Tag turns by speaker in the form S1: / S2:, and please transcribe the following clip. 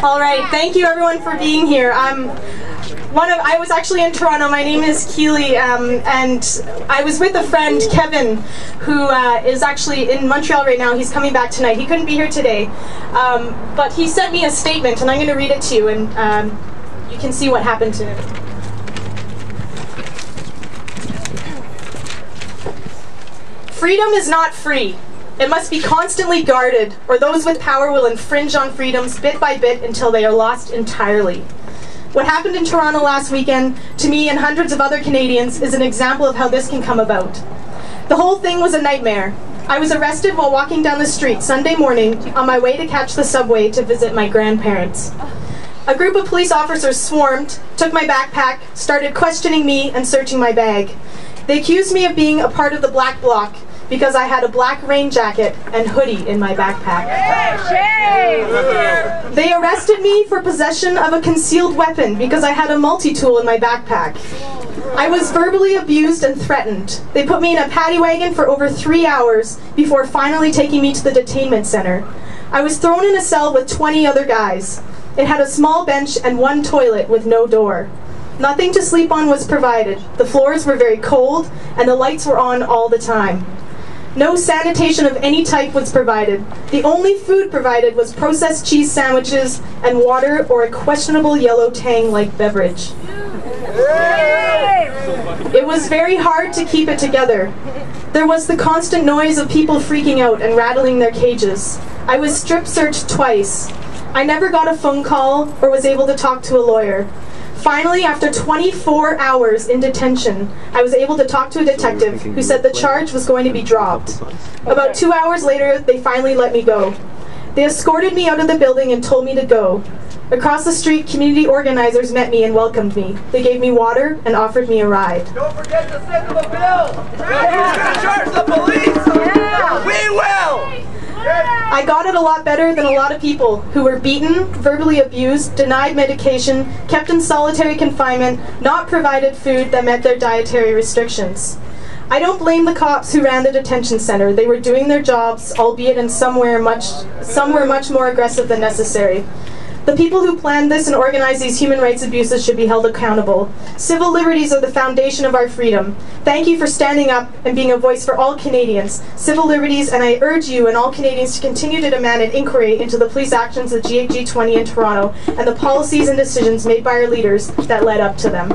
S1: All right, thank you everyone for being here. I was actually in Toronto. My name is Keely, and I was with a friend, Kevin, who is actually in Montreal right now. He's coming back tonight. He couldn't be here today, but he sent me a statement, and I'm going to read it to you, and you can see what happened to him. Freedom is not free. It must be constantly guarded, or those with power will infringe on freedoms bit by bit until they are lost entirely. What happened in Toronto last weekend, to me and hundreds of other Canadians, is an example of how this can come about. The whole thing was a nightmare. I was arrested while walking down the street Sunday morning on my way to catch the subway to visit my grandparents. A group of police officers swarmed, took my backpack, started questioning me and searching my bag. They accused me of being a part of the Black Bloc because I had a black rain jacket and hoodie in my backpack. They arrested me for possession of a concealed weapon because I had a multi-tool in my backpack. I was verbally abused and threatened. They put me in a paddy wagon for over 3 hours before finally taking me to the detainment center. I was thrown in a cell with 20 other guys. It had a small bench and one toilet with no door. Nothing to sleep on was provided. The floors were very cold and the lights were on all the time. No sanitation of any type was provided. The only food provided was processed cheese sandwiches and water or a questionable yellow Tang-like beverage. It was very hard to keep it together. There was the constant noise of people freaking out and rattling their cages. I was strip searched twice. I never got a phone call or was able to talk to a lawyer. Finally, after 24 hours in detention, I was able to talk to a detective who said the charge was going to be dropped. About 2 hours later, they finally let me go. They escorted me out of the building and told me to go. Across the street, community organizers met me and welcomed me. They gave me water and offered me a ride.
S2: Don't forget to send them a bill! Who's going to charge the police? Yeah. We will!
S1: I got it a lot better than a lot of people who were beaten, verbally abused, denied medication, kept in solitary confinement, not provided food that met their dietary restrictions. I don't blame the cops who ran the detention center. They were doing their jobs, albeit in some were much more aggressive than necessary. The people who planned this and organized these human rights abuses should be held accountable. Civil liberties are the foundation of our freedom. Thank you for standing up and being a voice for all Canadians. Civil liberties, and I urge you and all Canadians to continue to demand an inquiry into the police actions of G20 in Toronto and the policies and decisions made by our leaders that led up to them.